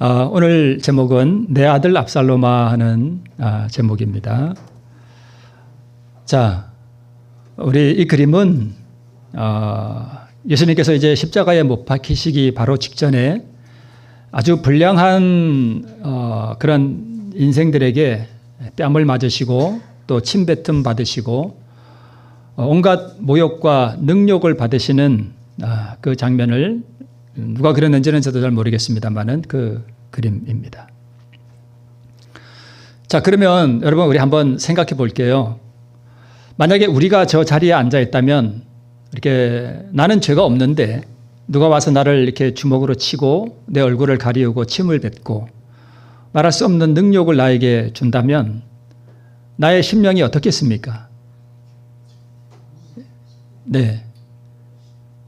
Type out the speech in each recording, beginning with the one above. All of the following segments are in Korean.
오늘 제목은 내 아들 압살롬아 하는 제목입니다. 자, 우리 이 그림은 예수님께서 이제 십자가에 못 박히시기 바로 직전에 아주 불량한 그런 인생들에게 뺨을 맞으시고 또 침뱉음 받으시고 온갖 모욕과 능욕을 받으시는 그 장면을 누가 그렸는지는 저도 잘 모르겠습니다만은 그 그림입니다. 자, 그러면 여러분 우리 한번 생각해 볼게요. 만약에 우리가 저 자리에 앉아 있다면 이렇게 나는 죄가 없는데 누가 와서 나를 이렇게 주먹으로 치고 내 얼굴을 가리우고 침을 뱉고 말할 수 없는 능욕을 나에게 준다면 나의 심령이 어떻겠습니까? 네.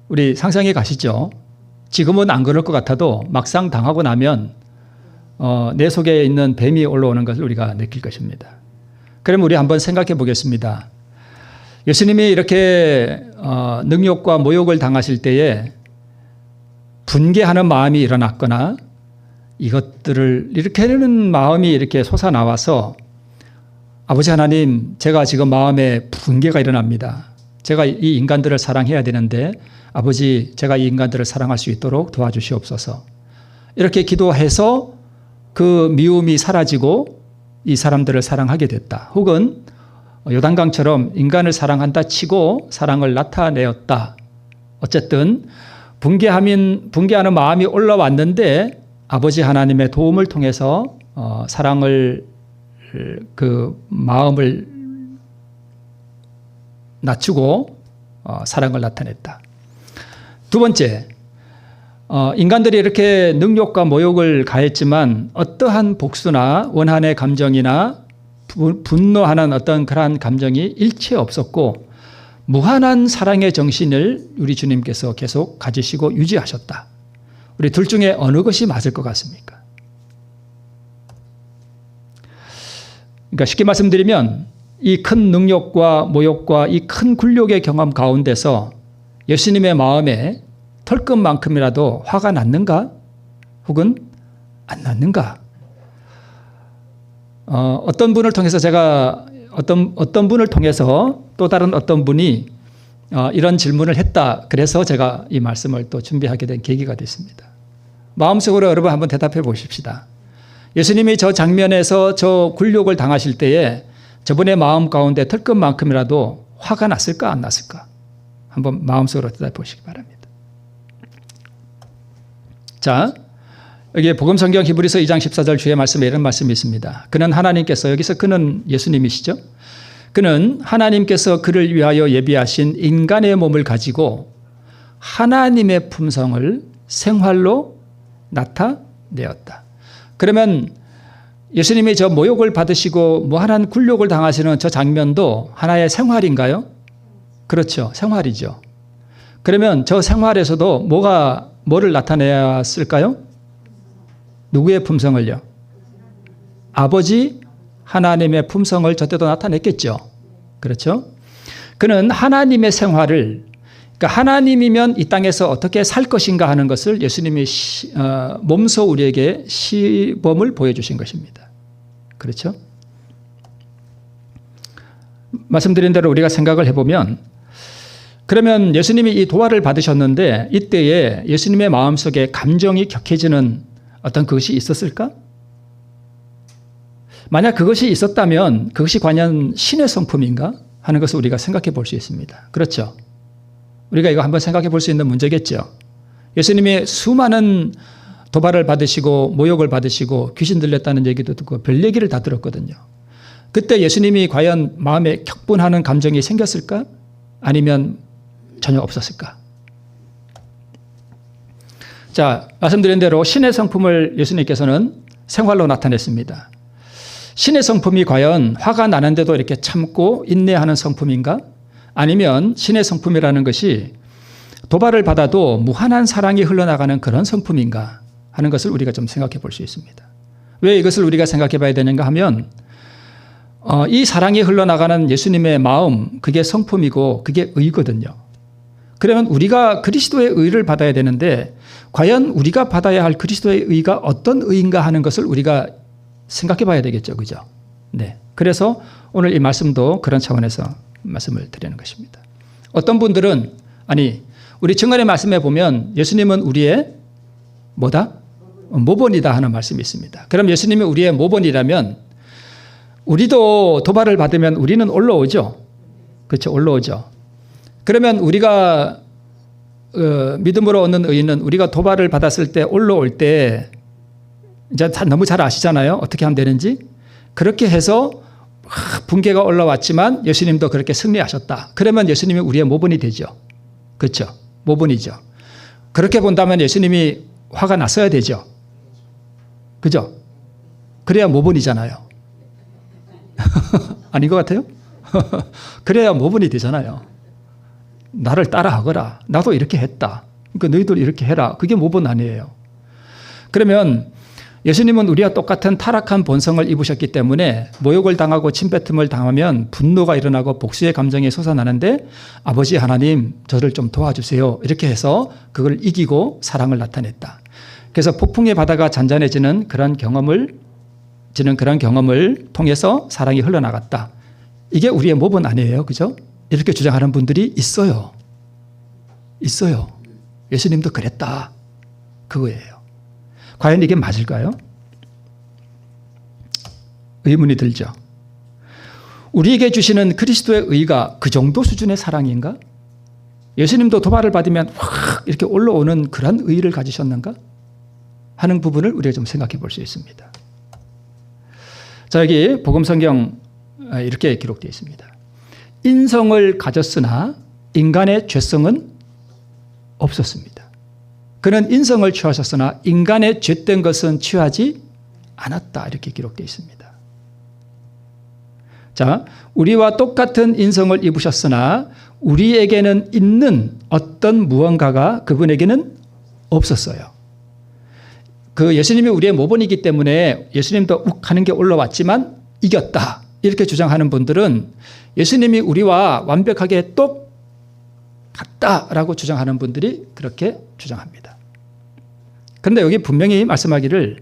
우리 상상해 가시죠? 지금은 안 그럴 것 같아도 막상 당하고 나면 내 속에 있는 뱀이 올라오는 것을 우리가 느낄 것입니다. 그럼 우리 한번 생각해 보겠습니다. 예수님이 이렇게 능욕과 모욕을 당하실 때에 분개하는 마음이 일어났거나 이것들을 일으키는 마음이 이렇게 솟아나와서 아버지 하나님, 제가 지금 마음에 분개가 일어납니다. 제가 이 인간들을 사랑해야 되는데 아버지, 제가 이 인간들을 사랑할 수 있도록 도와주시옵소서. 이렇게 기도해서 그 미움이 사라지고 이 사람들을 사랑하게 됐다. 혹은 요단강처럼 인간을 사랑한다 치고 사랑을 나타내었다. 어쨌든 분개하는 마음이 올라왔는데 아버지 하나님의 도움을 통해서 사랑을 그 마음을 낮추고 사랑을 나타냈다. 두 번째, 인간들이 이렇게 능욕과 모욕을 가했지만 어떠한 복수나 원한의 감정이나 분노하는 어떤 그러한 감정이 일체 없었고 무한한 사랑의 정신을 우리 주님께서 계속 가지시고 유지하셨다. 우리 둘 중에 어느 것이 맞을 것 같습니까? 그러니까 쉽게 말씀드리면 이 큰 능욕과 모욕과 이 큰 굴욕의 경험 가운데서 예수님의 마음에 털끝만큼이라도 화가 났는가? 혹은 안 났는가? 어떤 분을 통해서 제가 어떤 분을 통해서 또 다른 어떤 분이 이런 질문을 했다. 그래서 제가 이 말씀을 또 준비하게 된 계기가 됐습니다. 마음속으로 여러분 한번 대답해 보십시다. 예수님이 저 장면에서 저 굴욕을 당하실 때에 저분의 마음 가운데 털끝만큼이라도 화가 났을까 안 났을까? 한번 마음속으로 대답해 보시기 바랍니다. 자, 여기 복음성경 히브리서 2장 14절 주의 말씀에 이런 말씀이 있습니다. 그는 하나님께서, 여기서 그는 예수님이시죠. 그는 하나님께서 그를 위하여 예비하신 인간의 몸을 가지고 하나님의 품성을 생활로 나타내었다. 그러면 예수님이 저 모욕을 받으시고 무한한 굴욕을 당하시는 저 장면도 하나의 생활인가요? 그렇죠. 생활이죠. 그러면 저 생활에서도 뭐를 나타내었을까요? 누구의 품성을요? 아버지 하나님의 품성을 저때도 나타냈겠죠. 그렇죠? 그는 하나님의 생활을, 그러니까 하나님이면 이 땅에서 어떻게 살 것인가 하는 것을 예수님이 몸소 우리에게 시범을 보여주신 것입니다. 그렇죠? 말씀드린 대로 우리가 생각을 해보면, 그러면 예수님이 이 도화를 받으셨는데 이때에 예수님의 마음속에 감정이 격해지는 어떤 그것이 있었을까? 만약 그것이 있었다면 그것이 과연 신의 성품인가 하는 것을 우리가 생각해 볼 수 있습니다. 그렇죠? 우리가 이거 한번 생각해 볼 수 있는 문제겠죠. 예수님이 수많은 도발을 받으시고 모욕을 받으시고 귀신 들렸다는 얘기도 듣고 별 얘기를 다 들었거든요. 그때 예수님이 과연 마음에 격분하는 감정이 생겼을까? 아니면 전혀 없었을까? 자, 말씀드린 대로 신의 성품을 예수님께서는 생활로 나타냈습니다. 신의 성품이 과연 화가 나는데도 이렇게 참고 인내하는 성품인가? 아니면 신의 성품이라는 것이 도발을 받아도 무한한 사랑이 흘러나가는 그런 성품인가 하는 것을 우리가 좀 생각해 볼 수 있습니다. 왜 이것을 우리가 생각해 봐야 되는가 하면 이 사랑이 흘러나가는 예수님의 마음, 그게 성품이고 그게 의거든요. 그러면 우리가 그리스도의 의를 받아야 되는데 과연 우리가 받아야 할 그리스도의 의가 어떤 의인가 하는 것을 우리가 생각해 봐야 되겠죠. 그죠? 네. 그래서 오늘 이 말씀도 그런 차원에서 말씀을 드리는 것입니다. 어떤 분들은 아니 우리 증언의 말씀에 보면 예수님은 우리의 뭐다? 모본이다 하는 말씀이 있습니다. 그럼 예수님이 우리의 모본이라면 우리도 도발을 받으면 우리는 올라오죠. 그렇죠. 올라오죠. 그러면 우리가 믿음으로 얻는 의인은 우리가 도발을 받았을 때 올라올 때 이제 너무 잘 아시잖아요. 어떻게 하면 되는지. 그렇게 해서 분개가 올라왔지만 예수님도 그렇게 승리하셨다. 그러면 예수님이 우리의 모본이 되죠. 그렇죠. 모본이죠. 그렇게 본다면 예수님이 화가 났어야 되죠. 그죠? 그래야 모본이잖아요. 아닌 것 같아요? 그래야 모본이 되잖아요. 나를 따라하거라. 나도 이렇게 했다. 그러니까 너희들 이렇게 해라. 그게 모본 아니에요. 그러면 예수님은 우리와 똑같은 타락한 본성을 입으셨기 때문에 모욕을 당하고 침뱉음을 당하면 분노가 일어나고 복수의 감정이 솟아나는데 아버지 하나님 저를 좀 도와주세요. 이렇게 해서 그걸 이기고 사랑을 나타냈다. 그래서 폭풍의 바다가 잔잔해지는 그런 경험을 통해서 사랑이 흘러나갔다. 이게 우리의 모본 아니에요. 그죠? 이렇게 주장하는 분들이 있어요. 있어요. 예수님도 그랬다. 그거예요. 과연 이게 맞을까요? 의문이 들죠. 우리에게 주시는 그리스도의 의가 그 정도 수준의 사랑인가? 예수님도 도발을 받으면 확 이렇게 올라오는 그런 의를 가지셨는가? 하는 부분을 우리가 좀 생각해 볼 수 있습니다. 자, 여기 복음성경 이렇게 기록되어 있습니다. 인성을 가졌으나 인간의 죄성은 없었습니다. 그는 인성을 취하셨으나 인간의 죄된 것은 취하지 않았다. 이렇게 기록되어 있습니다. 자, 우리와 똑같은 인성을 입으셨으나 우리에게는 있는 어떤 무언가가 그분에게는 없었어요. 그 예수님이 우리의 모본이기 때문에 예수님도 욱 하는 게 올라왔지만 이겼다. 이렇게 주장하는 분들은 예수님이 우리와 완벽하게 똑같다라고 주장하는 분들이 그렇게 주장합니다. 그런데 여기 분명히 말씀하기를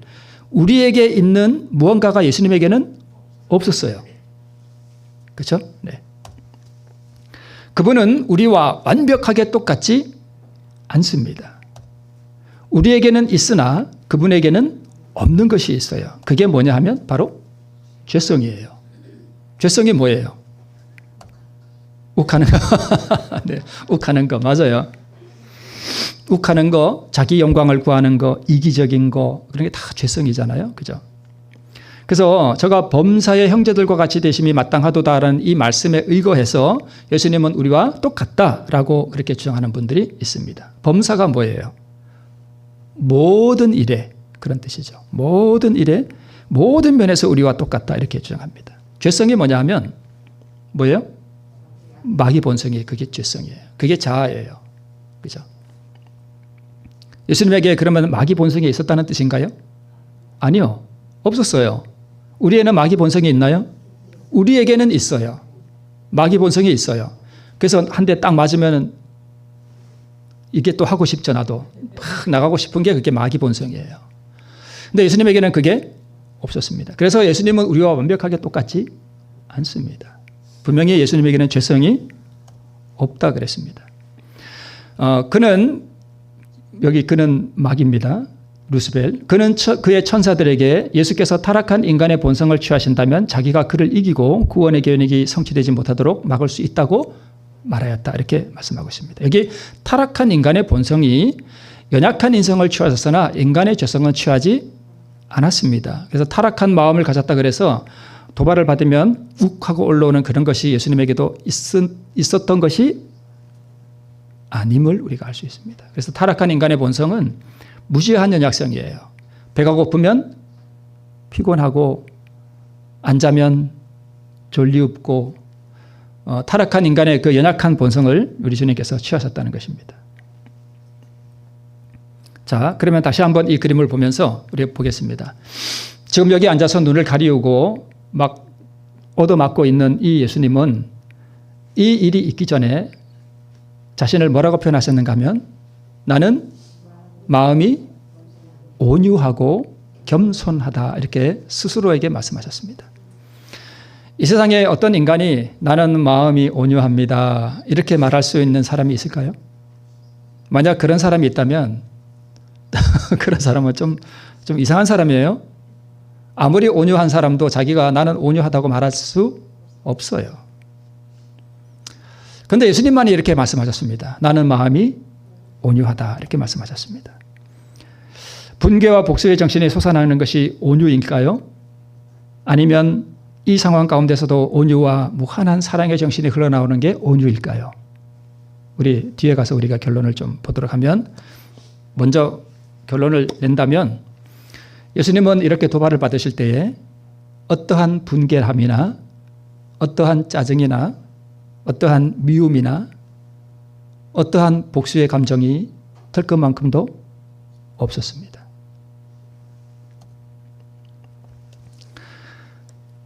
우리에게 있는 무언가가 예수님에게는 없었어요. 그렇죠? 네. 그분은 우리와 완벽하게 똑같지 않습니다. 우리에게는 있으나 그분에게는 없는 것이 있어요. 그게 뭐냐 하면 바로 죄성이에요. 죄성이 뭐예요? 욱하는 거. 네, 욱하는 거 맞아요. 욱하는 거, 자기 영광을 구하는 거, 이기적인 거 그런 게 다 죄성이잖아요. 그죠? 그래서 제가 범사의 형제들과 같이 되심이 마땅하도다라는 이 말씀에 의거해서 예수님은 우리와 똑같다라고 그렇게 주장하는 분들이 있습니다. 범사가 뭐예요? 모든 일에 그런 뜻이죠. 모든 일에 모든 면에서 우리와 똑같다 이렇게 주장합니다. 죄성이 뭐냐 하면 뭐예요? 마귀 본성이 그게 죄성이에요. 그게 자아예요. 그죠? 예수님에게 그러면 마귀 본성이 있었다는 뜻인가요? 아니요. 없었어요. 우리에는 마귀 본성이 있나요? 우리에게는 있어요. 마귀 본성이 있어요. 그래서 한 대 딱 맞으면 이게 또 하고 싶죠. 나도 막 나가고 싶은 게 그게 마귀 본성이에요. 근데 예수님에게는 그게 없었습니다. 그래서 예수님은 우리와 완벽하게 똑같지 않습니다. 분명히 예수님에게는 죄성이 없다 그랬습니다. 그는 마귀입니다. 루스벨. 그는 그의 천사들에게 예수께서 타락한 인간의 본성을 취하신다면 자기가 그를 이기고 구원의 계획이 성취되지 못하도록 막을 수 있다고 말하였다. 이렇게 말씀하고 있습니다. 여기 타락한 인간의 본성이 연약한 인성을 취하셨으나 인간의 죄성은 취하지 않았습니다. 그래서 타락한 마음을 가졌다 그래서 도발을 받으면 욱하고 올라오는 그런 것이 예수님에게도 있었던 것이 아님을 우리가 알 수 있습니다. 그래서 타락한 인간의 본성은 무지한 연약성이에요. 배가 고프면 피곤하고 안 자면 졸리웁고 타락한 인간의 그 연약한 본성을 우리 주님께서 취하셨다는 것입니다. 자, 그러면 다시 한번 이 그림을 보면서 우리 보겠습니다. 지금 여기 앉아서 눈을 가리우고 막 얻어맞고 있는 이 예수님은 이 일이 있기 전에 자신을 뭐라고 표현하셨는가 하면 나는 마음이 온유하고 겸손하다 이렇게 스스로에게 말씀하셨습니다. 이 세상에 어떤 인간이 나는 마음이 온유합니다 이렇게 말할 수 있는 사람이 있을까요? 만약 그런 사람이 있다면 그런 사람은 좀 이상한 사람이에요. 아무리 온유한 사람도 자기가 나는 온유하다고 말할 수 없어요. 그런데 예수님만이 이렇게 말씀하셨습니다. 나는 마음이 온유하다 이렇게 말씀하셨습니다. 분개와 복수의 정신이 솟아나는 것이 온유일까요? 아니면 이 상황 가운데서도 온유와 무한한 사랑의 정신이 흘러나오는 게 온유일까요? 우리 뒤에 가서 우리가 결론을 좀 보도록 하면, 먼저 결론을 낸다면 예수님은 이렇게 도발을 받으실 때에 어떠한 분개함이나 어떠한 짜증이나 어떠한 미움이나 어떠한 복수의 감정이 들 것만큼도 없었습니다.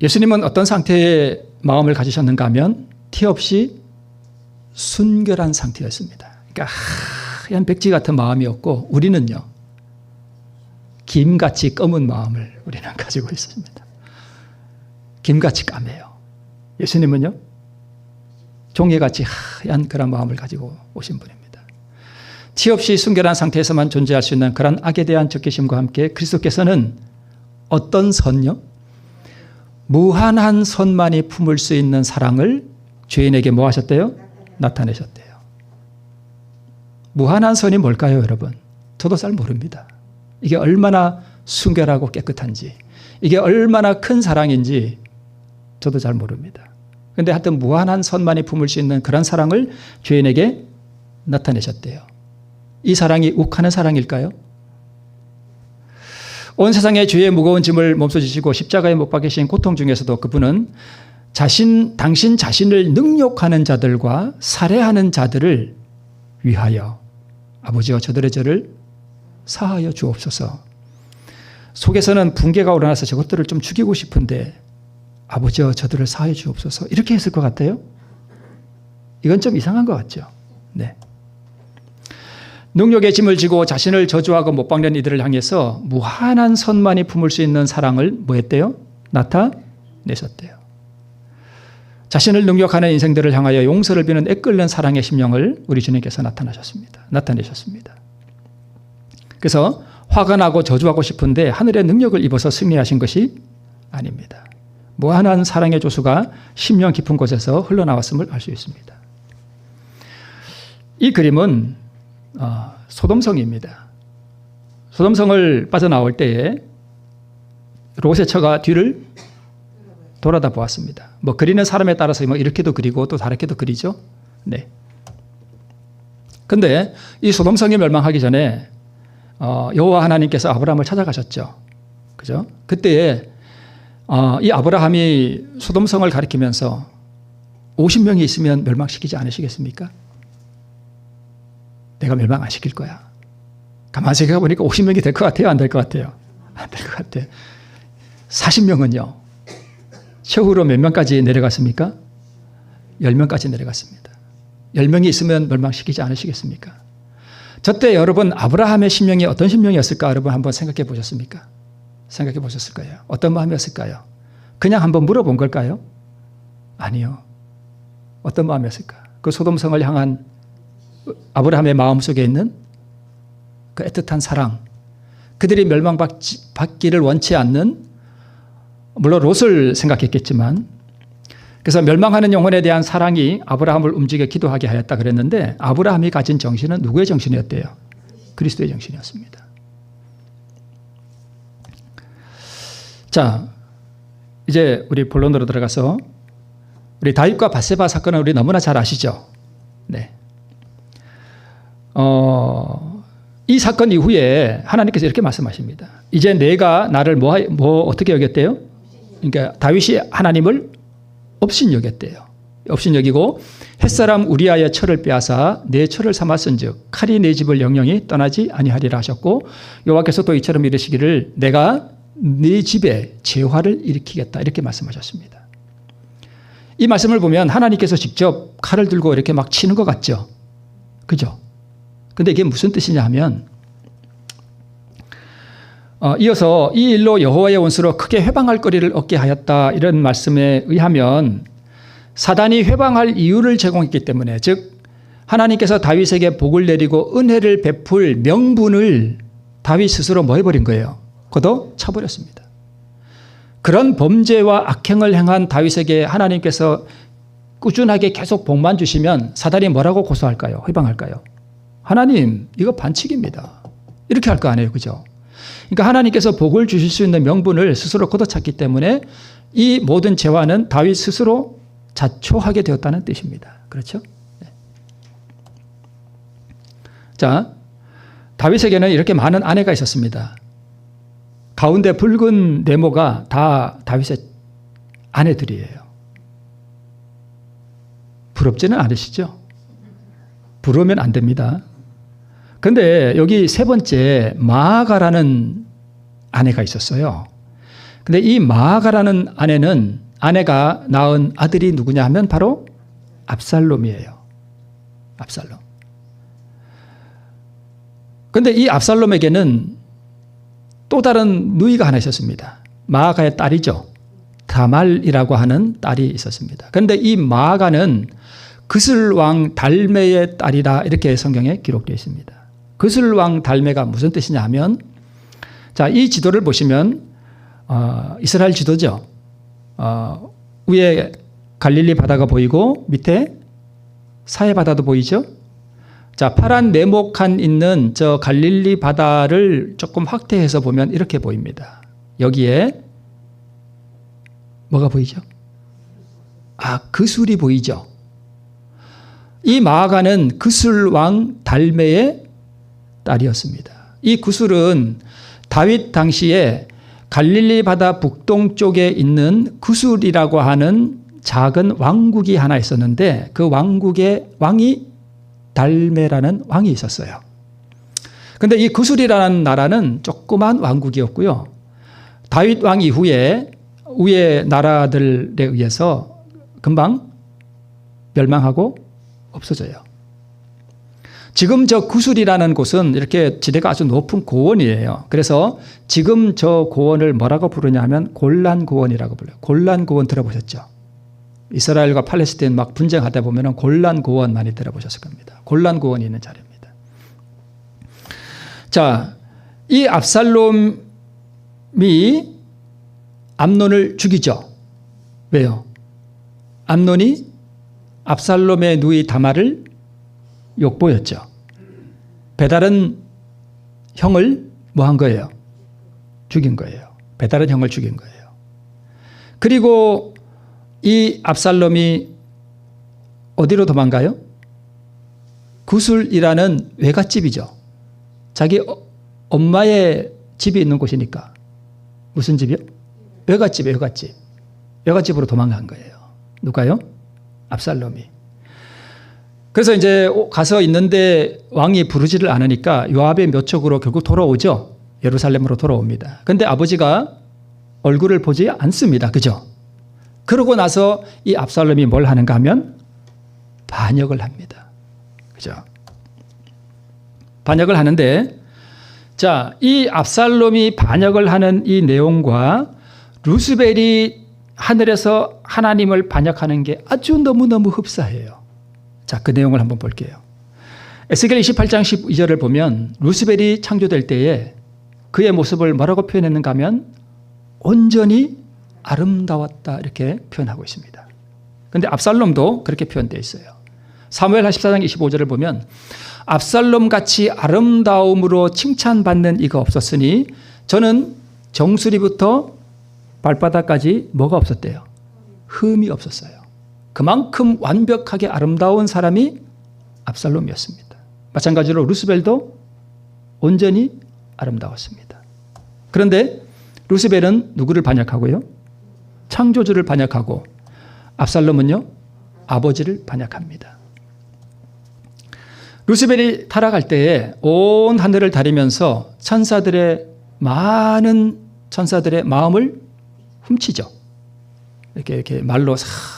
예수님은 어떤 상태의 마음을 가지셨는가 하면 티 없이 순결한 상태였습니다. 그러니까 하얀 백지 같은 마음이었고, 우리는요 김같이 검은 마음을 우리는 가지고 있습니다. 김같이 까매요. 예수님은요 종이같이 하얀 그런 마음을 가지고 오신 분입니다. 티 없이 순결한 상태에서만 존재할 수 있는 그런 악에 대한 적개심과 함께 그리스도께서는 어떤 선요? 무한한 선만이 품을 수 있는 사랑을 죄인에게 뭐 하셨대요? 나타내셨대요. 무한한 선이 뭘까요, 여러분? 저도 잘 모릅니다. 이게 얼마나 순결하고 깨끗한지, 이게 얼마나 큰 사랑인지 저도 잘 모릅니다. 그런데 하여튼 무한한 선만이 품을 수 있는 그런 사랑을 죄인에게 나타내셨대요. 이 사랑이 욱하는 사랑일까요? 온 세상의 죄의 무거운 짐을 몸소 지시고 십자가에 못 박히신 고통 중에서도 그분은 당신 자신을 능욕하는 자들과 살해하는 자들을 위하여 아버지여 저들의 죄를 사하여 주옵소서. 속에서는 분개가 우러나서 저것들을 좀 죽이고 싶은데 아버지여 저들을 사하여 주옵소서 이렇게 했을 것 같아요. 이건 좀 이상한 것 같죠. 네. 능욕의 짐을 지고 자신을 저주하고 못 박는 이들을 향해서 무한한 선만이 품을 수 있는 사랑을 뭐 했대요? 나타내셨대요. 자신을 능욕하는 인생들을 향하여 용서를 비는 애끓는 사랑의 심령을 우리 주님께서 나타내셨습니다. 그래서 화가 나고 저주하고 싶은데 하늘의 능력을 입어서 승리하신 것이 아닙니다. 무한한 사랑의 조수가 심령 깊은 곳에서 흘러나왔음을 알 수 있습니다. 이 그림은 소돔성입니다. 소돔성을 빠져나올 때에 롯의 처가 뒤를 돌아다 보았습니다. 뭐 그리는 사람에 따라서 뭐 이렇게도 그리고 또 다르게도 그리죠. 네. 근데 이 소돔성이 멸망하기 전에 여호와 하나님께서 아브라함을 찾아가셨죠. 그죠? 그때에 이 아브라함이 소돔성을 가리키면서 50명이 있으면 멸망시키지 않으시겠습니까? 내가 멸망 안 시킬 거야. 가만히 생각해 보니까 50명이 될 것 같아요? 안 될 것 같아요? 안 될 것 같아요. 40명은요. 최후로 몇 명까지 내려갔습니까? 10명까지 내려갔습니다. 10명이 있으면 멸망시키지 않으시겠습니까? 저때 여러분 아브라함의 심령이 어떤 심령이었을까 여러분 한번 생각해 보셨습니까? 생각해 보셨을 거예요. 어떤 마음이었을까요? 그냥 한번 물어본 걸까요? 아니요. 어떤 마음이었을까? 그 소돔성을 향한 아브라함의 마음속에 있는 그 애틋한 사랑, 그들이 멸망받기를 원치 않는, 물론 롯을 생각했겠지만, 그래서 멸망하는 영혼에 대한 사랑이 아브라함을 움직여 기도하게 하였다 그랬는데 아브라함이 가진 정신은 누구의 정신이었대요? 그리스도의 정신이었습니다. 자, 이제 우리 본론으로 들어가서 우리 다윗과 밧세바 사건은 우리 너무나 잘 아시죠? 네. 이 사건 이후에 하나님께서 이렇게 말씀하십니다. 이제 내가 나를 어떻게 여겼대요? 그러니까 다윗이 하나님을 업신여겼대요. 업신여기고 햇사람 우리아의 철을 빼앗아 내 철을 삼았은즉 칼이 내 집을 영영히 떠나지 아니하리라 하셨고 여호와께서 또 이처럼 이르시기를 내가 네 집에 재화를 일으키겠다 이렇게 말씀하셨습니다. 이 말씀을 보면 하나님께서 직접 칼을 들고 이렇게 막 치는 것 같죠. 그죠? 근데 이게 무슨 뜻이냐 하면 이어서 이 일로 여호와의 원수로 크게 회방할 거리를 얻게 하였다 이런 말씀에 의하면 사단이 회방할 이유를 제공했기 때문에 즉 하나님께서 다윗에게 복을 내리고 은혜를 베풀 명분을 다윗 스스로 뭐 해버린 거예요? 걷어차버렸습니다. 그런 범죄와 악행을 행한 다윗에게 하나님께서 꾸준하게 계속 복만 주시면 사단이 뭐라고 고소할까요? 회방할까요? 하나님 이거 반칙입니다. 이렇게 할 거 아니에요. 그죠? 그러니까 하나님께서 복을 주실 수 있는 명분을 스스로 걷어찼기 때문에 이 모든 재화는 다윗 스스로 자초하게 되었다는 뜻입니다. 그렇죠? 네. 자, 다윗에게는 이렇게 많은 아내가 있었습니다. 가운데 붉은 네모가 다 다윗의 아내들이에요. 부럽지는 않으시죠? 부러우면 안 됩니다. 근데 여기 세 번째 마아가라는 아내가 있었어요. 근데 이 마아가라는 아내가 낳은 아들이 누구냐 하면 바로 압살롬이에요. 압살롬. 근데 이 압살롬에게는 또 다른 누이가 하나 있었습니다. 마아가의 딸이죠. 다말이라고 하는 딸이 있었습니다. 그런데 이 마아가는 그슬왕 달메의 딸이라 이렇게 성경에 기록되어 있습니다. 그슬왕 달메가 무슨 뜻이냐 하면 자, 이 지도를 보시면 이스라엘 지도죠. 위에 갈릴리 바다가 보이고 밑에 사해 바다도 보이죠. 자, 파란 네모칸 있는 저 갈릴리 바다를 조금 확대해서 보면 이렇게 보입니다. 여기에 뭐가 보이죠? 그술이 보이죠. 이 마아가는 그술 왕 달메의 딸이었습니다. 이 그술은 다윗 당시에 갈릴리 바다 북동쪽에 있는 그술이라고 하는 작은 왕국이 하나 있었는데 그 왕국의 왕이 달메라는 왕이 있었어요. 그런데 이 그술이라는 나라는 조그만 왕국이었고요. 다윗 왕 이후에 위의 나라들에 의해서 금방 멸망하고 없어져요. 지금 저 구술이라는 곳은 이렇게 지대가 아주 높은 고원이에요. 그래서 지금 저 고원을 뭐라고 부르냐 하면 골란 고원이라고 불러요. 골란 고원 들어보셨죠? 이스라엘과 팔레스타인 막 분쟁하다 보면 골란 고원 많이 들어보셨을 겁니다. 골란 고원이 있는 자리입니다. 자, 이 압살롬이 암논을 죽이죠. 왜요? 암논이 압살롬의 누이 다말을 욕보였죠. 배달은 형을 뭐 한 거예요? 죽인 거예요. 배달은 형을 죽인 거예요. 그리고 이 압살롬이 어디로 도망가요? 구술이라는 외갓집이죠. 자기 엄마의 집이 있는 곳이니까. 무슨 집이요? 외갓집이에요. 외갓집. 외갓집으로 도망간 거예요. 누가요? 압살롬이. 그래서 이제 가서 있는데 왕이 부르지를 않으니까 요압의 묘촉으로 결국 돌아오죠. 예루살렘으로 돌아옵니다. 그런데 아버지가 얼굴을 보지 않습니다. 그죠? 그러고 나서 이 압살롬이 뭘 하는가 하면 반역을 합니다. 그죠? 반역을 하는데 자, 이 압살롬이 반역을 하는 이 내용과 루스벨이 하늘에서 하나님을 반역하는 게 아주 너무너무 흡사해요. 자, 그 내용을 한번 볼게요. 에스겔 28장 12절을 보면 루스벨이 창조될 때에 그의 모습을 뭐라고 표현했는가 하면 온전히 아름다웠다 이렇게 표현하고 있습니다. 그런데 압살롬도 그렇게 표현되어 있어요. 사무엘 14장 25절을 보면 압살롬같이 아름다움으로 칭찬받는 이가 없었으니 저는 정수리부터 발바닥까지 뭐가 없었대요? 흠이 없었어요. 그만큼 완벽하게 아름다운 사람이 압살롬이었습니다. 마찬가지로 루스벨도 온전히 아름다웠습니다. 그런데 루스벨은 누구를 반역하고요? 창조주를 반역하고 압살롬은요? 아버지를 반역합니다. 루스벨이 타락할 때에 온 하늘을 다리면서 많은 천사들의 마음을 훔치죠. 이렇게 말로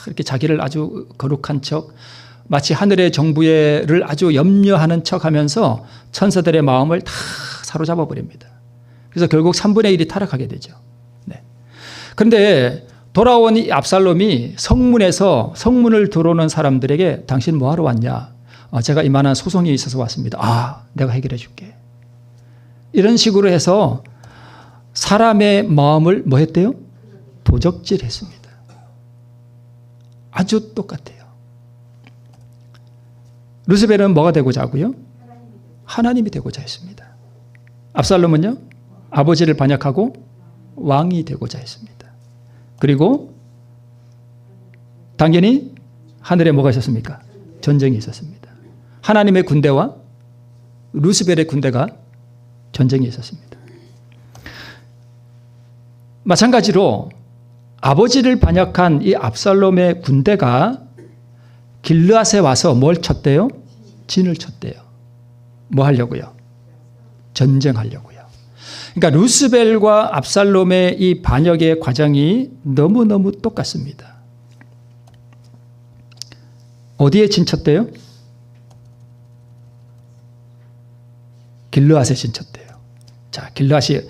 이렇게 자기를 아주 거룩한 척, 마치 하늘의 정부를 아주 염려하는 척하면서 천사들의 마음을 다 사로잡아 버립니다. 그래서 결국 3분의 1이 타락하게 되죠. 네. 그런데 돌아온 이 압살롬이 성문을 들어오는 사람들에게 당신 뭐하러 왔냐? 제가 이만한 소송이 있어서 왔습니다. 내가 해결해 줄게. 이런 식으로 해서 사람의 마음을 뭐 했대요? 도적질했습니다. 아주 똑같아요. 루스벨은 뭐가 되고자 하고요? 하나님이 되고자 했습니다. 압살롬은요? 아버지를 반역하고 왕이 되고자 했습니다. 그리고 당연히 하늘에 뭐가 있었습니까? 전쟁이 있었습니다. 하나님의 군대와 루스벨의 군대가 전쟁이 있었습니다. 마찬가지로 아버지를 반역한 이 압살롬의 군대가 길르앗에 와서 뭘 쳤대요? 진을 쳤대요. 뭐 하려고요? 전쟁하려고요. 그러니까 루스벨과 압살롬의 이 반역의 과정이 너무너무 똑같습니다. 어디에 진쳤대요? 길르앗에 진쳤대요. 자, 길르앗이,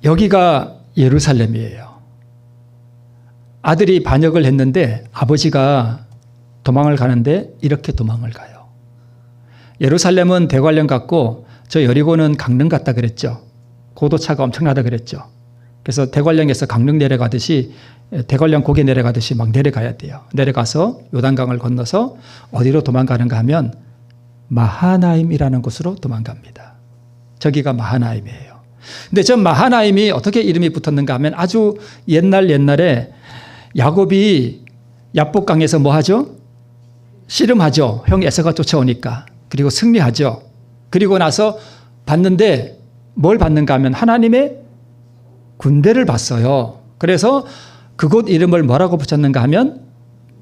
여기가 예루살렘이에요. 아들이 반역을 했는데 아버지가 도망을 가는데 이렇게 도망을 가요. 예루살렘은 대관령 같고 저 여리고는 강릉 같다 그랬죠. 고도차가 엄청나다 그랬죠. 그래서 대관령에서 강릉 내려가듯이 대관령 고개 내려가듯이 막 내려가야 돼요. 내려가서 요단강을 건너서 어디로 도망가는가 하면 마하나임이라는 곳으로 도망갑니다. 저기가 마하나임이에요. 근데 저 마하나임이 어떻게 이름이 붙었는가 하면 아주 옛날에 야곱이 야복강에서 뭐 하죠? 씨름하죠. 형 에서가 쫓아오니까. 그리고 승리하죠. 그리고 나서 봤는데 뭘 봤는가 하면 하나님의 군대를 봤어요. 그래서 그곳 이름을 뭐라고 붙였는가 하면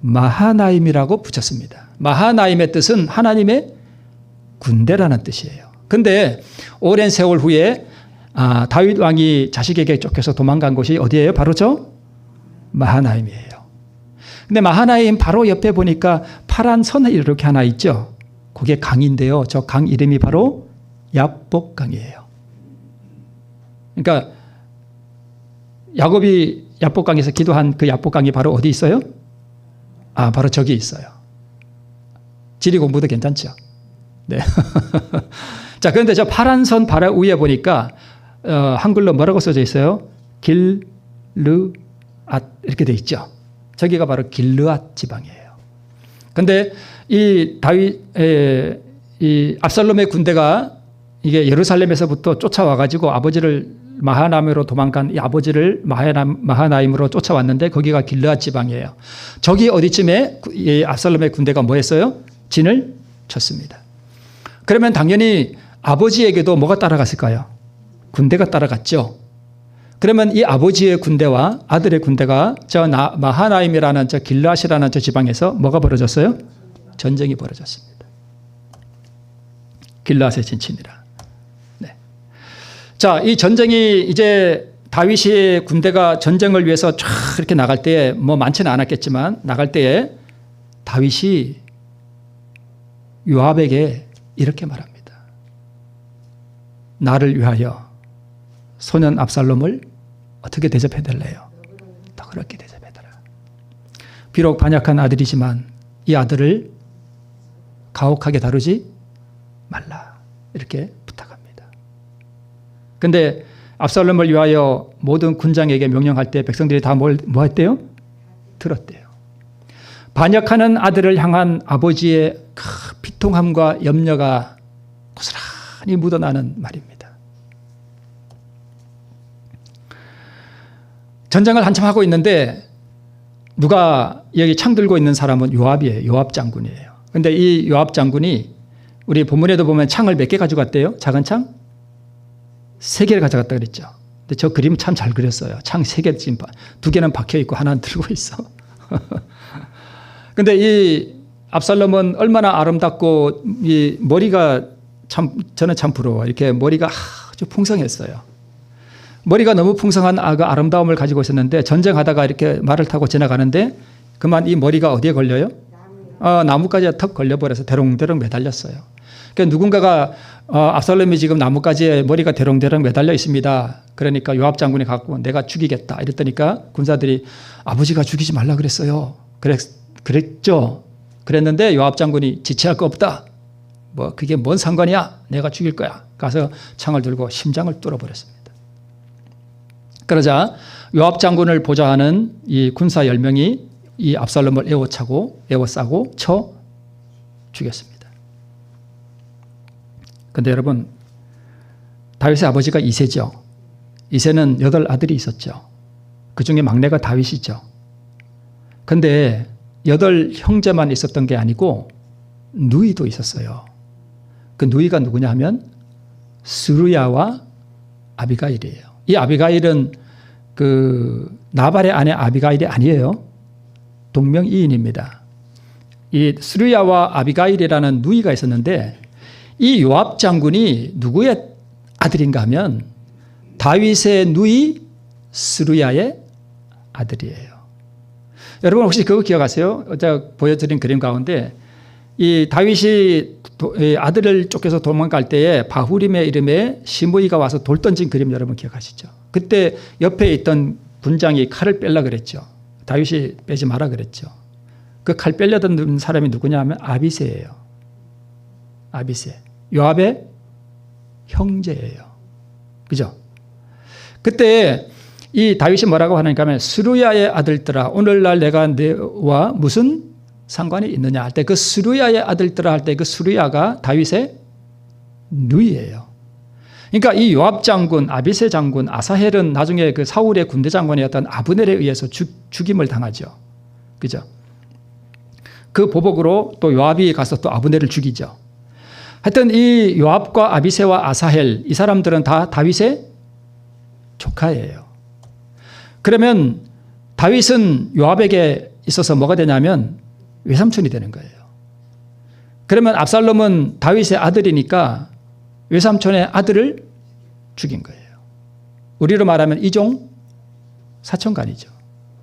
마하나임이라고 붙였습니다. 마하나임의 뜻은 하나님의 군대라는 뜻이에요. 근데 오랜 세월 후에 다윗 왕이 자식에게 쫓겨서 도망간 곳이 어디예요? 바로 저 마하나임이에요. 근데 마하나임 바로 옆에 보니까 파란 선 이렇게 하나 있죠. 그게 강인데요. 저 강 이름이 바로 야복강이에요. 그러니까 야곱이 야복강에서 기도한 그 야복강이 바로 어디 있어요? 바로 저기 있어요. 지리 공부도 괜찮죠? 네. 자, 그런데 저 파란 선 바로 위에 보니까 한글로 뭐라고 써져 있어요? 길르앗 이렇게 돼 있죠. 저기가 바로 길르앗 지방이에요. 그런데 이 압살롬의 군대가 이게 예루살렘에서부터 쫓아와 가지고 아버지를 마하나임으로 도망간 이 아버지를 마하나임으로 쫓아왔는데 거기가 길르앗 지방이에요. 저기 어디쯤에 이 압살롬의 군대가 뭐 했어요? 진을 쳤습니다. 그러면 당연히 아버지에게도 뭐가 따라갔을까요? 군대가 따라갔죠. 그러면 이 아버지의 군대와 아들의 군대가 저 마하나임이라는 저 길르앗이라는 저 지방에서 뭐가 벌어졌어요? 전쟁이 벌어졌습니다. 길르앗의 진친이라. 네. 자, 이 전쟁이 이제 다윗의 군대가 전쟁을 위해서 쫙 이렇게 나갈 때에 뭐 많지는 않았겠지만 나갈 때에 다윗이 요압에게 이렇게 말합니다. 나를 위하여 소년 압살롬을 어떻게 대접해달래요? 더 그렇게 대접해달라. 비록 반역한 아들이지만 이 아들을 가혹하게 다루지 말라. 이렇게 부탁합니다. 그런데 압살롬을 위하여 모든 군장에게 명령할 때 백성들이 다 뭐 했대요? 들었대요. 반역하는 아들을 향한 아버지의 비통함과 염려가 고스란히 묻어나는 말입니다. 전쟁을 한참 하고 있는데 누가 여기 창 들고 있는 사람은 요압이에요. 요압 장군이에요. 그런데 이 요압 장군이 우리 본문에도 보면 창을 몇 개 가져갔대요? 작은 창? 3개를 가져갔다 그랬죠. 근데 저 그림 참 잘 그렸어요. 창 3개 지금 2개는 박혀 있고 하나는 들고 있어. 근데 이 압살롬은 얼마나 아름답고 이 머리가 저는 참 부러워. 이렇게 머리가 아주 풍성했어요. 머리가 너무 풍성한 그 아름다움을 가지고 있었는데 전쟁하다가 이렇게 말을 타고 지나가는데 그만 이 머리가 어디에 걸려요? 나뭇가지에 턱 걸려버려서 대롱대롱 매달렸어요. 그러니까 누군가가 압살롬이 지금 나뭇가지에 머리가 대롱대롱 매달려 있습니다. 그러니까 요압 장군이 갖고 내가 죽이겠다 이랬더니까 군사들이 아버지가 죽이지 말라 그랬어요. 그랬죠. 그랬는데 요압 장군이 지체할 거 없다. 뭐 그게 뭔 상관이야. 내가 죽일 거야. 가서 창을 들고 심장을 뚫어버렸습니다. 그러자 요압 장군을 보좌하는 이 군사 10명이 이 압살롬을 에워싸고 쳐 죽였습니다. 그런데 여러분, 다윗의 아버지가 이새죠. 이새는 8아들이 있었죠. 그 중에 막내가 다윗이죠. 그런데 8 형제만 있었던 게 아니고 누이도 있었어요. 그 누이가 누구냐 하면 스루야와 아비가일이에요. 이 아비가일은 그 나발의 아내 아비가일이 아니에요. 동명이인입니다. 이 스루야와 아비가일이라는 누이가 있었는데 이 요압 장군이 누구의 아들인가 하면 다윗의 누이 스루야의 아들이에요. 여러분 혹시 그거 기억하세요? 제가 보여드린 그림 가운데 이 다윗이 아들을 쫓겨서 도망갈 때에 바후림의 이름에 시므이가 와서 돌 던진 그림 여러분 기억하시죠? 그때 옆에 있던 군장이 칼을 뺄라 그랬죠. 다윗이 빼지 마라 그랬죠. 그 칼 빼려던 사람이 누구냐 하면 아비새예요. 아비새. 요압의 형제예요. 그죠? 그때 이 다윗이 뭐라고 하는가 하면 스루야의 아들들아 오늘날 내가 너와 무슨 상관이 있느냐 할 때 그 스루야의 아들들아 할 때 그 스루야가 다윗의 누이예요. 그러니까 이 요압 장군, 아비새 장군, 아사헬은 나중에 그 사울의 군대 장관이었던 아브넬에 의해서 죽임을 당하죠. 그죠? 그 보복으로 또 요압이 가서 또 아브넬을 죽이죠. 하여튼 이 요압과 아비새와 아사헬 이 사람들은 다 다윗의 조카예요. 그러면 다윗은 요압에게 있어서 뭐가 되냐면 외삼촌이 되는 거예요. 그러면 압살롬은 다윗의 아들이니까 외삼촌의 아들을 죽인 거예요. 우리로 말하면 이종 사촌간이죠.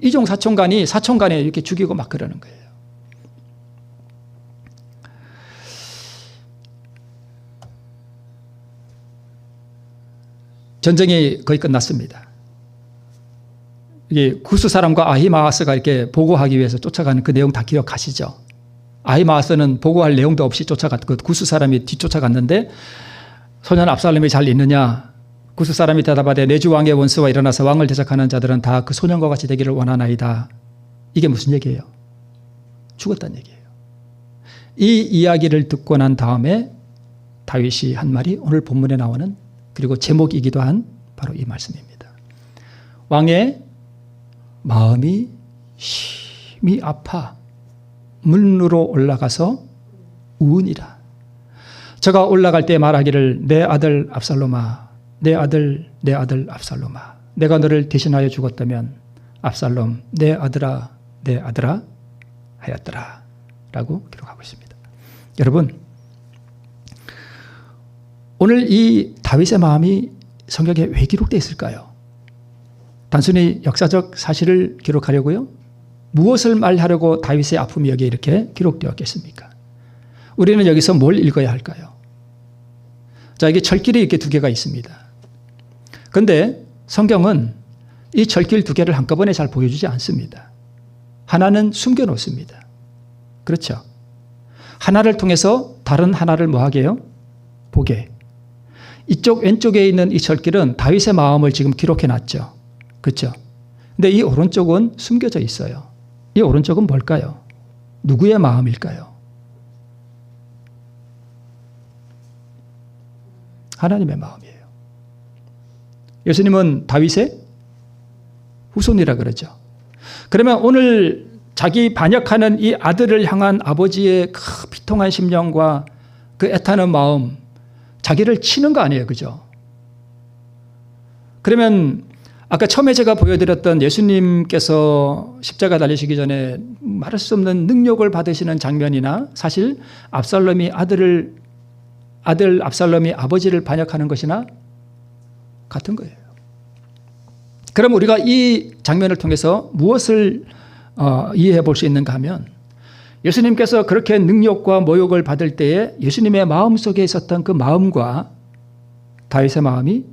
이종 사촌간이 사촌간에 이렇게 죽이고 막 그러는 거예요. 전쟁이 거의 끝났습니다. 이게 구스 사람과 아히마아스가 이렇게 보고하기 위해서 쫓아가는 그 내용 다 기억하시죠? 아히마아스는 보고할 내용도 없이 그 구스 사람이 뒤쫓아갔는데 소년 압살롬이 잘 있느냐? 구스 사람이 대답하되 내 주 왕의 원수와 일어나서 왕을 대적하는 자들은 다 그 소년과 같이 되기를 원하나이다. 이게 무슨 얘기예요? 죽었다는 얘기예요. 이 이야기를 듣고 난 다음에 다윗이 한 말이 오늘 본문에 나오는 그리고 제목이기도 한 바로 이 말씀입니다. 왕의 마음이 심히 아파 문으로 올라가서 우으니라. 저가 올라갈 때 말하기를 내 아들 압살롬아 내 아들 압살롬아 내가 너를 대신하여 죽었다면 압살롬 내 아들아 하였더라 라고 기록하고 있습니다. 여러분 오늘 이 다윗의 마음이 성경에 왜 기록되어 있을까요? 단순히 역사적 사실을 기록하려고요? 무엇을 말하려고 다윗의 아픔이 여기에 이렇게 기록되었겠습니까? 우리는 여기서 뭘 읽어야 할까요? 자, 이게 철길이 이렇게 2개가 있습니다. 그런데 성경은 이 철길 2개를 한꺼번에 잘 보여주지 않습니다. 하나는 숨겨놓습니다. 그렇죠? 하나를 통해서 다른 하나를 뭐하게 해요? 보게. 이쪽 왼쪽에 있는 이 철길은 다윗의 마음을 지금 기록해놨죠. 그렇죠? 근데 이 오른쪽은 숨겨져 있어요. 이 오른쪽은 뭘까요? 누구의 마음일까요? 하나님의 마음이에요. 예수님은 다윗의 후손이라 그러죠. 그러면 오늘 자기 반역하는 이 아들을 향한 아버지의 그 비통한 심령과 그 애타는 마음, 자기를 치는 거 아니에요. 그죠? 그러면 아까 처음에 제가 보여드렸던 예수님께서 십자가 달리시기 전에 말할 수 없는 능력을 받으시는 장면이나 사실 압살롬이 아들 압살롬이 아버지를 반역하는 것이나 같은 거예요. 그럼 우리가 이 장면을 통해서 무엇을 이해해 볼 수 있는가 하면 예수님께서 그렇게 능력과 모욕을 받을 때에 예수님의 마음속에 있었던 그 마음과 다윗의 마음이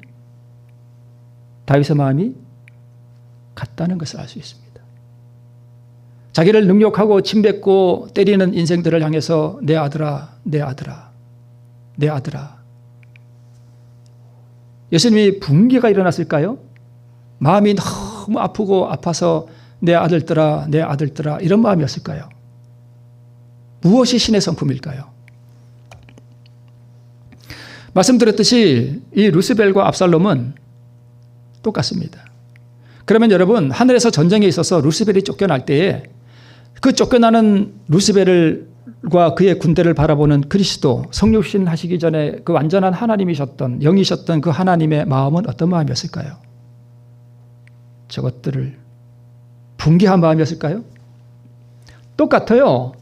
같다는 것을 알 수 있습니다. 자기를 능욕하고 침뱉고 때리는 인생들을 향해서 내 아들아, 내 아들아, 내 아들아. 예수님이 분개가 일어났을까요? 마음이 너무 아프고 아파서 내 아들들아, 내 아들들아 이런 마음이었을까요? 무엇이 신의 성품일까요? 말씀드렸듯이 이 루스벨과 압살롬은 똑같습니다. 그러면 여러분, 하늘에서 전쟁에 있어서 루스벨이 쫓겨날 때에 그 쫓겨나는 루스벨과 그의 군대를 바라보는 그리스도, 성육신 하시기 전에 그 완전한 하나님이셨던, 영이셨던 그 하나님의 마음은 어떤 마음이었을까요? 저것들을 분개한 마음이었을까요? 똑같아요.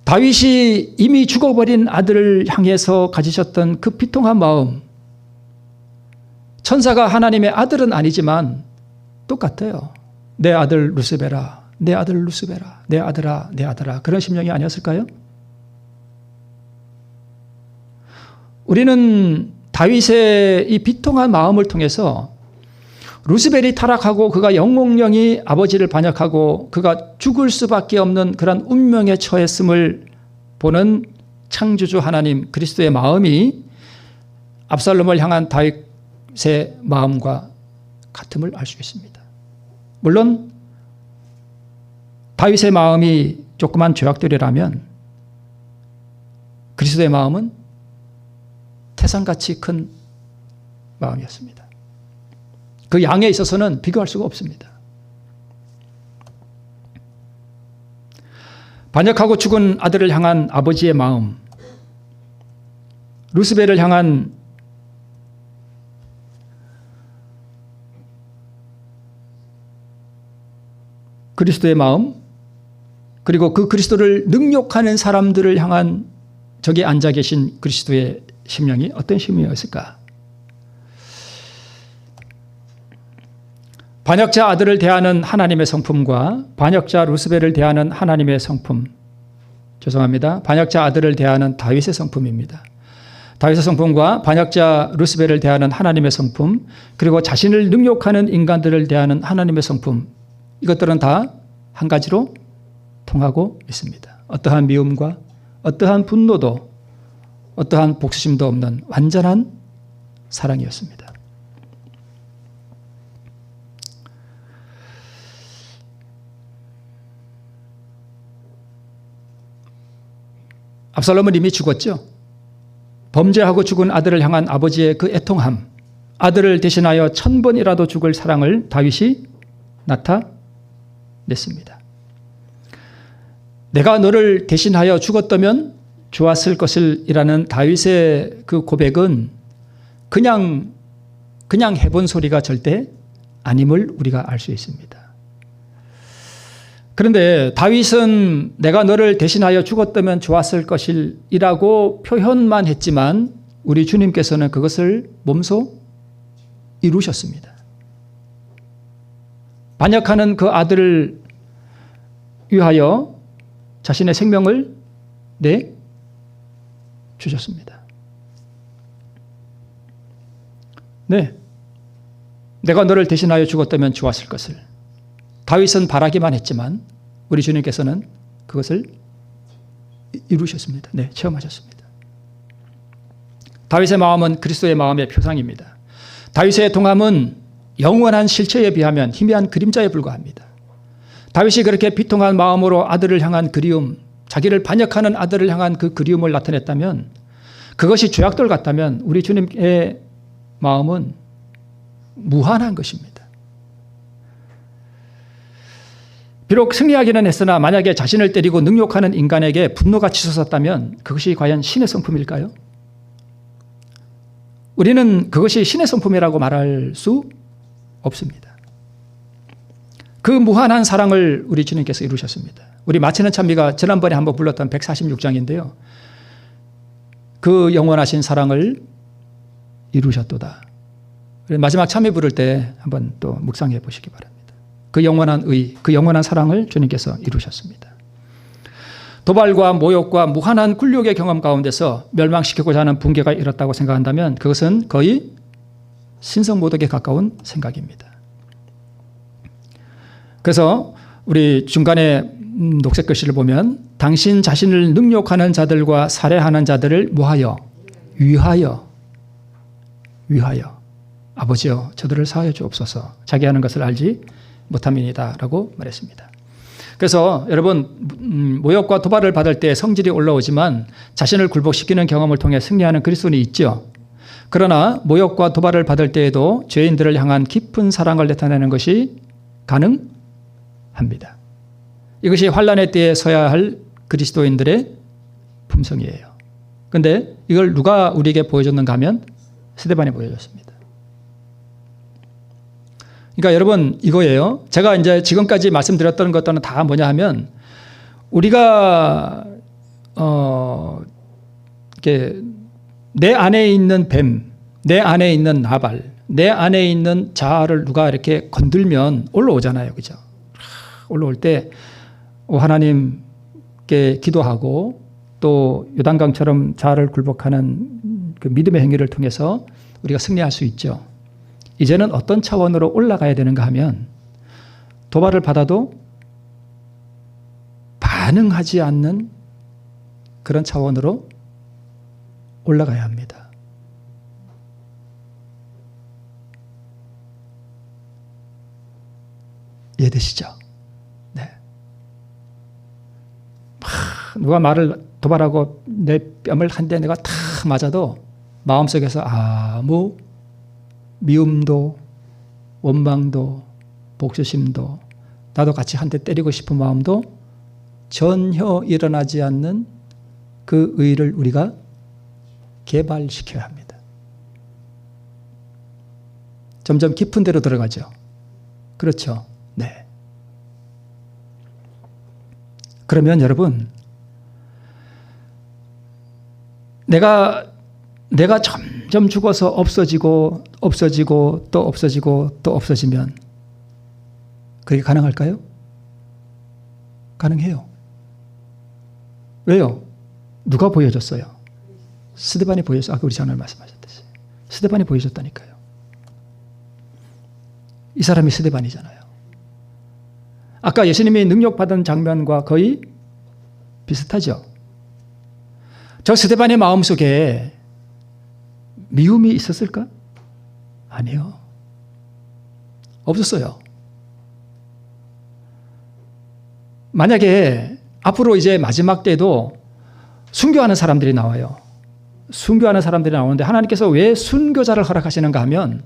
다윗이 이미 죽어버린 아들을 향해서 가지셨던 그 비통한 마음, 천사가 하나님의 아들은 아니지만 똑같아요. 내 아들 루스벨아, 내 아들 루스벨아, 내 아들아, 내 아들아, 그런 심령이 아니었을까요? 우리는 다윗의 이 비통한 마음을 통해서 루스벨이 타락하고 그가 영웅령이 아버지를 반역하고 그가 죽을 수밖에 없는 그런 운명에 처했음을 보는 창조주 하나님 그리스도의 마음이 압살롬을 향한 다윗의 마음과 같음을 알 수 있습니다. 물론 다윗의 마음이 조그만 죄악들이라면 그리스도의 마음은 태산같이 큰 마음이었습니다. 그 양에 있어서는 비교할 수가 없습니다. 반역하고 죽은 아들을 향한 아버지의 마음, 루스벨을 향한 그리스도의 마음, 그리고 그 그리스도를 능욕하는 사람들을 향한 저기 앉아 계신 그리스도의 심령이 어떤 심령이었을까? 반역자 아들을 대하는 하나님의 성품과 반역자 루스벨을 대하는 하나님의 성품, 죄송합니다. 반역자 아들을 대하는 다윗의 성품입니다. 다윗의 성품과 반역자 루스벨을 대하는 하나님의 성품, 그리고 자신을 능욕하는 인간들을 대하는 하나님의 성품, 이것들은 다 한 가지로 통하고 있습니다. 어떠한 미움과 어떠한 분노도 어떠한 복수심도 없는 완전한 사랑이었습니다. 압살롬은 이미 죽었죠. 범죄하고 죽은 아들을 향한 아버지의 그 애통함, 아들을 대신하여 1000번이라도 죽을 사랑을 다윗이 나타냈습니다. 내가 너를 대신하여 죽었다면 좋았을 것을 이라는 다윗의 그 고백은 그냥 해본 소리가 절대 아님을 우리가 알 수 있습니다. 그런데 다윗은 내가 너를 대신하여 죽었다면 좋았을 것이라고 표현만 했지만 우리 주님께서는 그것을 몸소 이루셨습니다. 반역하는 그 아들을 위하여 자신의 생명을 내주셨습니다. 네, 내가 너를 대신하여 죽었다면 좋았을 것을. 다윗은 바라기만 했지만 우리 주님께서는 그것을 이루셨습니다. 네, 체험하셨습니다. 다윗의 마음은 그리스도의 마음의 표상입니다. 다윗의 동함은 영원한 실체에 비하면 희미한 그림자에 불과합니다. 다윗이 그렇게 비통한 마음으로 아들을 향한 그리움, 자기를 반역하는 아들을 향한 그 그리움을 나타냈다면, 그것이 죄악들 같다면 우리 주님의 마음은 무한한 것입니다. 비록 승리하기는 했으나 만약에 자신을 때리고 능욕하는 인간에게 분노가 치솟았다면 그것이 과연 신의 성품일까요? 우리는 그것이 신의 성품이라고 말할 수 없습니다. 그 무한한 사랑을 우리 주님께서 이루셨습니다. 우리 마치는 찬미가 지난번에 한번 불렀던 146장인데요. 그 영원하신 사랑을 이루셨도다. 마지막 찬미 부를 때 한번 또 묵상해 보시기 바랍니다. 그 영원한 의, 그 영원한 사랑을 주님께서 이루셨습니다. 도발과 모욕과 무한한 굴욕의 경험 가운데서 멸망시키고자 하는 붕괴가 일었다고 생각한다면 그것은 거의 신성모독에 가까운 생각입니다. 그래서 우리 중간에 녹색 글씨를 보면 당신 자신을 능욕하는 자들과 살해하는 자들을 뭐하여? 위하여. 아버지여 저들을 사하여 주옵소서. 자기 하는 것을 알지 못함이니이다 라고 말했습니다. 그래서 여러분 모욕과 도발을 받을 때 성질이 올라오지만 자신을 굴복시키는 경험을 통해 승리하는 그리스도인이 있죠. 그러나 모욕과 도발을 받을 때에도 죄인들을 향한 깊은 사랑을 나타내는 것이 가능합니다. 이것이 환난의 때에 서야 할 그리스도인들의 품성이에요. 그런데 이걸 누가 우리에게 보여줬는가 하면 스데반이 보여줬습니다. 그러니까 여러분 이거예요. 제가 이제 지금까지 말씀드렸던 것들은 다 뭐냐 하면 우리가 이렇게 내 안에 있는 뱀, 내 안에 있는 나발, 내 안에 있는 자아를 누가 이렇게 건들면 올라오잖아요. 그죠? 올라올 때 하나님께 기도하고 또 요단강처럼 자아를 굴복하는 그 믿음의 행위를 통해서 우리가 승리할 수 있죠. 이제는 어떤 차원으로 올라가야 되는가 하면 도발을 받아도 반응하지 않는 그런 차원으로 올라가야 합니다. 이해되시죠? 네. 누가 말을 도발하고 내 뺨을 한 대 내가 탁 맞아도 마음속에서 아무 미움도 원망도 복수심도 나도 같이 한 대 때리고 싶은 마음도 전혀 일어나지 않는 그 의를 우리가 개발시켜야 합니다. 점점 깊은 데로 들어가죠. 그렇죠. 네. 그러면 여러분 내가 점점 죽어서 없어지고 또 없어지면 그게 가능할까요? 가능해요. 왜요? 누가 보여줬어요? 스데반이 보여줬어요. 아까 우리 장로님 말씀하셨듯이 스데반이 보여줬다니까요. 이 사람이 스데반이잖아요. 아까 예수님이 능력받은 장면과 거의 비슷하죠. 저 스데반의 마음속에 미움이 있었을까? 아니요. 없었어요. 만약에 앞으로 이제 마지막 때도 순교하는 사람들이 나와요. 순교하는 사람들이 나오는데 하나님께서 왜 순교자를 허락하시는가 하면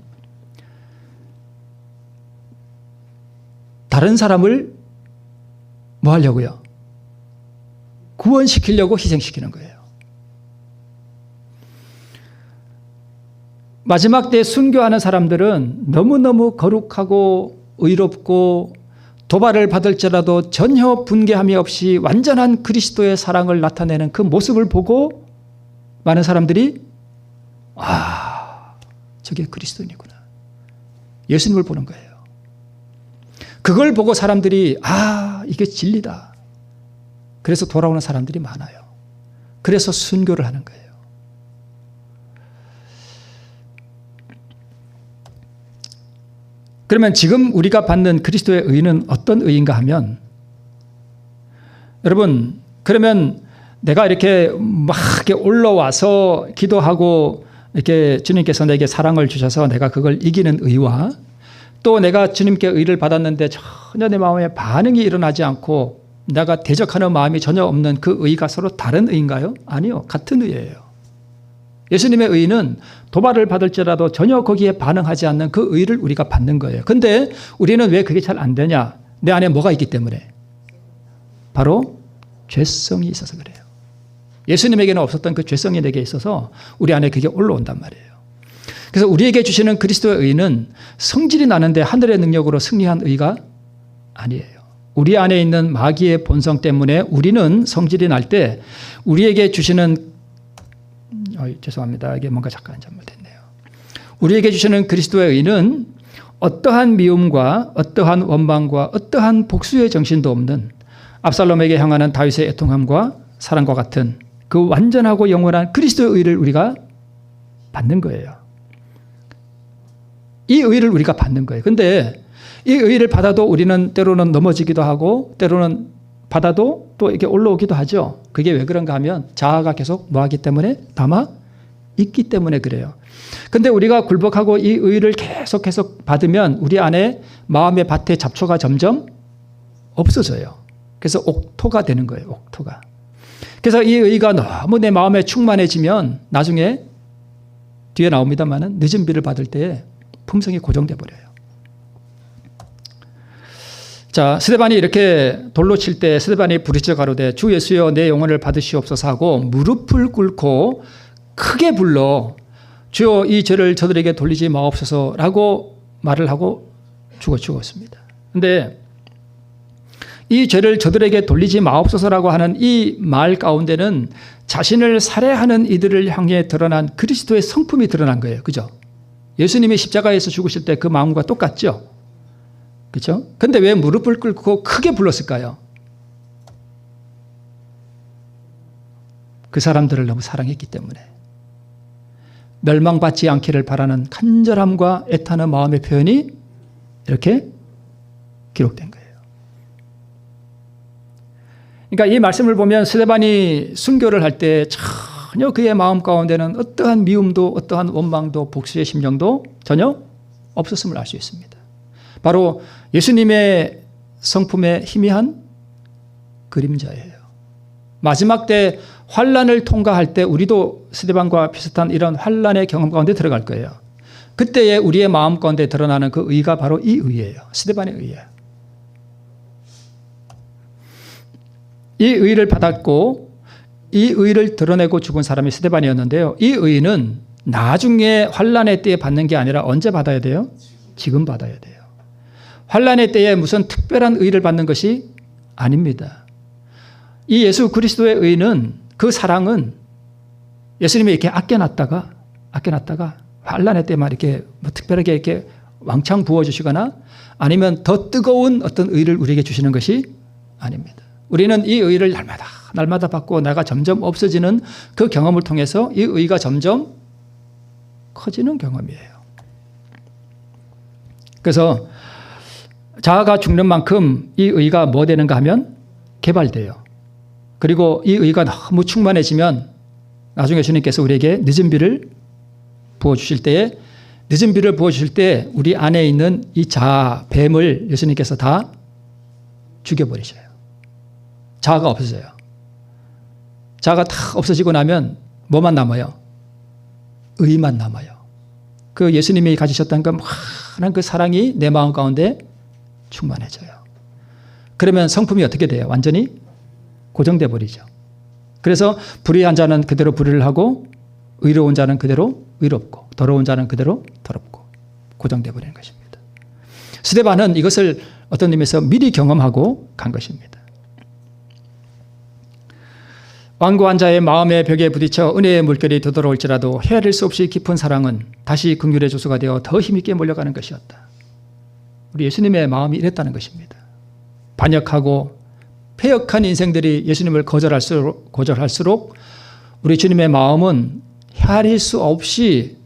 다른 사람을 뭐 하려고요? 구원시키려고 희생시키는 거예요. 마지막 때 순교하는 사람들은 너무너무 거룩하고 의롭고 도발을 받을지라도 전혀 분개함이 없이 완전한 그리스도의 사랑을 나타내는 그 모습을 보고 많은 사람들이 저게 그리스도인이구나. 예수님을 보는 거예요. 그걸 보고 사람들이 이게 진리다. 그래서 돌아오는 사람들이 많아요. 그래서 순교를 하는 거예요. 그러면 지금 우리가 받는 그리스도의 의는 어떤 의인가 하면 여러분 그러면 내가 이렇게 막 이렇게 올라와서 기도하고 이렇게 주님께서 내게 사랑을 주셔서 내가 그걸 이기는 의와 또 내가 주님께 의를 받았는데 전혀 내 마음에 반응이 일어나지 않고 내가 대적하는 마음이 전혀 없는 그 의가 서로 다른 의인가요? 아니요. 같은 의예요. 예수님의 의는 도발을 받을지라도 전혀 거기에 반응하지 않는 그 의를 우리가 받는 거예요. 그런데 우리는 왜 그게 잘 안 되냐? 내 안에 뭐가 있기 때문에? 바로 죄성이 있어서 그래요. 예수님에게는 없었던 그 죄성이 내게 있어서 우리 안에 그게 올라온단 말이에요. 그래서 우리에게 주시는 그리스도의 의는 성질이 나는데 하늘의 능력으로 승리한 의가 아니에요. 우리 안에 있는 마귀의 본성 때문에 우리는 성질이 날 때 우리에게 주시는 죄송합니다. 이게 뭔가 잠깐 잘못했네요. 우리에게 주시는 그리스도의 의는 어떠한 미움과 어떠한 원망과 어떠한 복수의 정신도 없는 압살롬에게 향하는 다윗의 애통함과 사랑과 같은 그 완전하고 영원한 그리스도의 의를 우리가 받는 거예요. 이 의를 우리가 받는 거예요. 근데 이 의를 받아도 우리는 때로는 넘어지기도 하고 때로는 받아도 또 이렇게 올라오기도 하죠. 그게 왜 그런가 하면 자아가 계속 뭐하기 때문에 담아 있기 때문에 그래요. 근데 우리가 굴복하고 이 의를 계속 받으면 우리 안에 마음의 밭에 잡초가 점점 없어져요. 그래서 옥토가 되는 거예요. 옥토가. 그래서 이 의가 너무 내 마음에 충만해지면 나중에 뒤에 나옵니다만은 늦은 비를 받을 때에 품성이 고정돼 버려요. 자, 스데반이 이렇게 돌로 칠 때 스데반이 부르짖어 가로되 주 예수여 내 영혼을 받으시옵소서 하고 무릎을 꿇고 크게 불러 주여 이 죄를 저들에게 돌리지 마옵소서라고 말을 하고 죽었습니다. 그런데 이 죄를 저들에게 돌리지 마옵소서라고 하는 이 말 가운데는 자신을 살해하는 이들을 향해 드러난 그리스도의 성품이 드러난 거예요. 그죠? 예수님이 십자가에서 죽으실 때 그 마음과 똑같죠? 그렇죠? 근데 왜 무릎을 꿇고 크게 불렀을까요? 그 사람들을 너무 사랑했기 때문에. 멸망받지 않기를 바라는 간절함과 애타는 마음의 표현이 이렇게 기록된 거예요. 그러니까 이 말씀을 보면 스데반이 순교를 할 때 전혀 그의 마음 가운데는 어떠한 미움도 어떠한 원망도 복수의 심정도 전혀 없었음을 알 수 있습니다. 바로 예수님의 성품의 희미한 그림자예요. 마지막 때 환난을 통과할 때 우리도 스데반과 비슷한 이런 환난의 경험 가운데 들어갈 거예요. 그때의 우리의 마음 가운데 드러나는 그 의가 바로 이 의예요. 스데반의 의예요. 이 의를 받았고 이 의를 드러내고 죽은 사람이 스데반이었는데요. 이 의는 나중에 환난의 때에 받는 게 아니라 언제 받아야 돼요? 지금 받아야 돼요. 환난의 때에 무슨 특별한 의를 받는 것이 아닙니다. 이 예수 그리스도의 의는 그 사랑은 예수님이 이렇게 아껴놨다가 환난의 때만 이렇게 뭐 특별하게 이렇게 왕창 부어주시거나 아니면 더 뜨거운 어떤 의를 우리에게 주시는 것이 아닙니다. 우리는 이 의를 날마다 받고 내가 점점 없어지는 그 경험을 통해서 이 의가 점점 커지는 경험이에요. 그래서 자아가 죽는 만큼 이 의가 뭐 되는가 하면 개발돼요. 그리고 이 의가 너무 충만해지면 나중에 주님께서 우리에게 늦은 비를 부어주실 때에 우리 안에 있는 이 자아, 뱀을 예수님께서 다 죽여버리셔요. 자아가 없어져요. 자아가 다 없어지고 나면 뭐만 남아요? 의만 남아요. 그 예수님이 가지셨던 그 많은 그 사랑이 내 마음 가운데 충만해져요. 그러면 성품이 어떻게 돼요? 완전히 고정돼 버리죠. 그래서 불의한 자는 그대로 불의를 하고 의로운 자는 그대로 의롭고 더러운 자는 그대로 더럽고 고정돼 버리는 것입니다. 스데반은 이것을 어떤 의미에서 미리 경험하고 간 것입니다. 완고한 자의 마음의 벽에 부딪혀 은혜의 물결이 되돌아올지라도 헤아릴 수 없이 깊은 사랑은 다시 긍휼의 조수가 되어 더 힘있게 몰려가는 것이었다. 우리 예수님의 마음이 이랬다는 것입니다. 반역하고 폐역한 인생들이 예수님을 거절할수록 우리 주님의 마음은 헤아릴 수 없이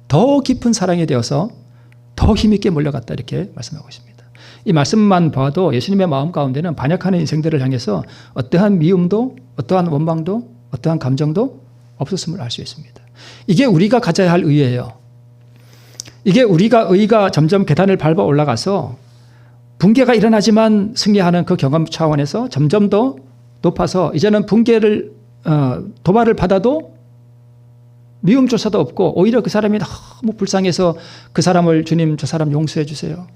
더 깊은 사랑이 되어서 더 힘있게 몰려갔다 이렇게 말씀하고 있습니다. 이 말씀만 봐도 예수님의 마음 가운데는 반역하는 인생들을 향해서 어떠한 미움도 어떠한 원망도 어떠한 감정도 없었음을 알 수 있습니다. 이게 우리가 가져야 할 의예요. 이게 의가 점점 계단을 밟아 올라가서 붕괴가 일어나지만 승리하는 그 경험 차원에서 점점 더 높아서 이제는 도발을 받아도 미움조차도 없고 오히려 그 사람이 너무 불쌍해서 그 사람을 주님 저 사람 용서해 주세요.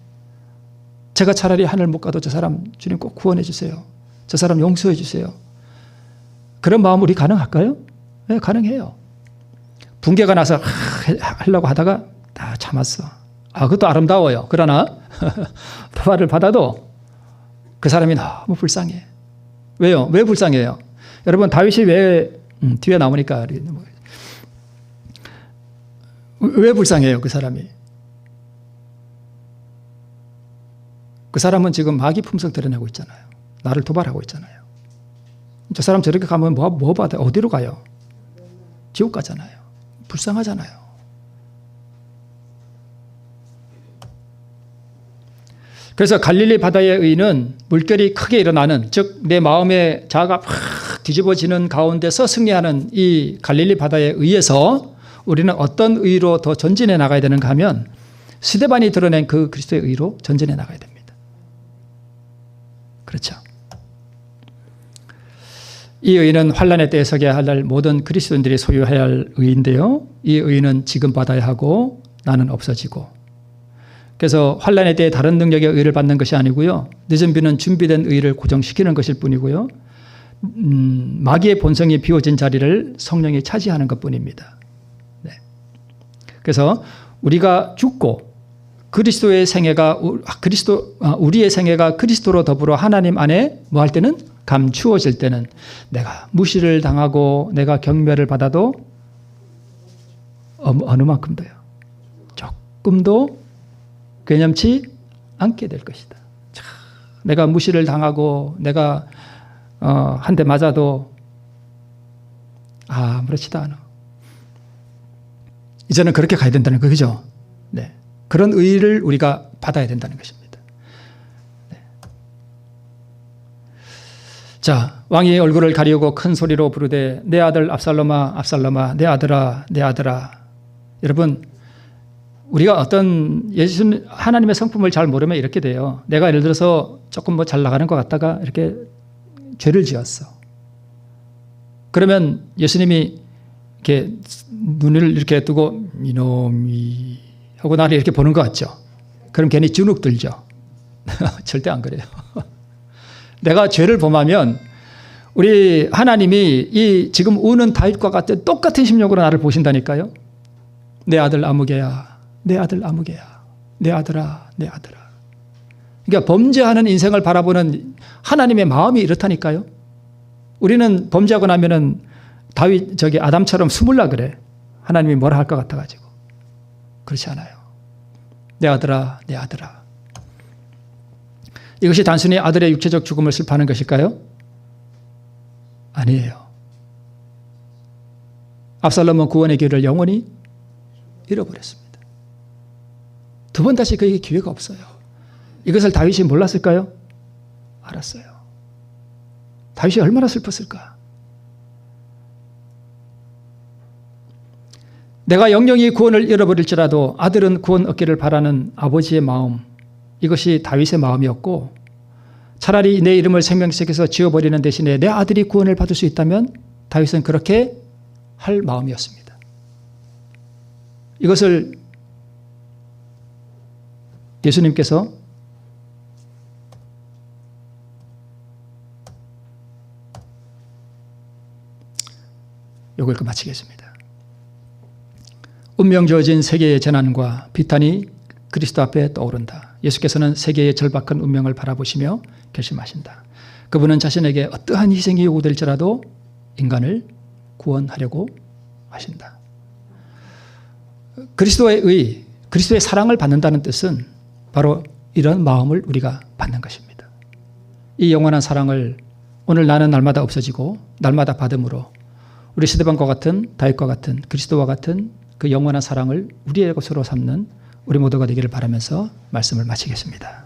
제가 차라리 하늘 못 가도 저 사람 주님 꼭 구원해 주세요. 저 사람 용서해 주세요. 그런 마음 우리 가능할까요? 네, 가능해요. 붕괴가 나서 하려고 하다가 다 참았어. 그것도 아름다워요. 그러나 도발을 받아도 그 사람이 너무 불쌍해. 왜요? 왜 불쌍해요? 여러분 다윗이 왜 뒤에 나오니까 왜 불쌍해요? 그 사람이. 그 사람은 지금 마귀 품성 드러내고 있잖아요. 나를 도발하고 있잖아요. 저 사람 저렇게 가면 뭐 받아? 어디로 가요? 지옥 가잖아요. 불쌍하잖아요. 그래서 갈릴리 바다의 의는 물결이 크게 일어나는, 즉 내 마음의 자아가 확 뒤집어지는 가운데서 승리하는 이 갈릴리 바다에 의해서 우리는 어떤 의로 더 전진해 나가야 되는가 하면 스데반이 드러낸 그 그리스도의 의로 전진해 나가야 됩니다. 그렇죠. 이 의는 환난의 때에 서게 할 모든 그리스도인들이 소유해야 할 의인데요. 이 의는 지금 받아야 하고 나는 없어지고, 그래서 환난의 때에 다른 능력의 의를 받는 것이 아니고요. 늦은 비는 준비된 의를 고정시키는 것일 뿐이고요. 마귀의 본성이 비워진 자리를 성령이 차지하는 것뿐입니다. 네. 그래서 우리가 죽고 그리스도의 생애가 우리의 생애가 그리스도로 더불어 하나님 안에 뭐 할 때는 감추어질 때는 내가 무시를 당하고 내가 경멸을 받아도 어느 만큼도요. 조금도 괴념치 않게 될 것이다. 내가 무시를 당하고 내가 한 대 맞아도 아무렇지도 않아. 이제는 그렇게 가야 된다는 거죠. 네. 그런 의의를 우리가 받아야 된다는 것입니다. 네. 자, 왕이 얼굴을 가리우고 큰 소리로 부르되 내 아들 압살롬아 압살롬아 내 아들아 내 아들아. 여러분, 우리가 어떤 하나님의 성품을 잘 모르면 이렇게 돼요. 내가 예를 들어서 조금 뭐 잘 나가는 것 같다가 이렇게 죄를 지었어. 그러면 예수님이 이렇게 눈을 이렇게 뜨고 이놈이 하고 나를 이렇게 보는 것 같죠. 그럼 괜히 주눅 들죠. 절대 안 그래요. 내가 죄를 범하면 우리 하나님이 이 지금 우는 다윗과 같은 똑같은 심령으로 나를 보신다니까요. 내 아들 아무개야. 내 아들 아무개야. 내 아들아, 내 아들아. 그러니까 범죄하는 인생을 바라보는 하나님의 마음이 이렇다니까요. 우리는 범죄하고 나면은 아담처럼 숨을라 그래. 하나님이 뭐라 할 것 같아가지고. 그렇지 않아요. 내 아들아, 내 아들아. 이것이 단순히 아들의 육체적 죽음을 슬퍼하는 것일까요? 아니에요. 압살롬은 구원의 기회를 영원히 잃어버렸습니다. 두 번 다시 그에게 기회가 없어요. 이것을 다윗이 몰랐을까요? 알았어요. 다윗이 얼마나 슬펐을까? 내가 영영이 구원을 잃어버릴지라도 아들은 구원 얻기를 바라는 아버지의 마음, 이것이 다윗의 마음이었고, 차라리 내 이름을 생명책에서 지워버리는 대신에 내 아들이 구원을 받을 수 있다면 다윗은 그렇게 할 마음이었습니다. 이것을 예수님께서 요걸 마치겠습니다. 운명 주어진 세계의 재난과 비탄이 그리스도 앞에 떠오른다. 예수께서는 세계의 절박한 운명을 바라보시며 결심하신다. 그분은 자신에게 어떠한 희생이 요구될지라도 인간을 구원하려고 하신다. 그리스도의 사랑을 받는다는 뜻은 바로 이런 마음을 우리가 받는 것입니다. 이 영원한 사랑을 오늘 나는 날마다 없어지고 날마다 받음으로 우리 스데반과 같은 다윗과 같은 그리스도와 같은 그 영원한 사랑을 우리의 것으로 삼는 우리 모두가 되기를 바라면서 말씀을 마치겠습니다.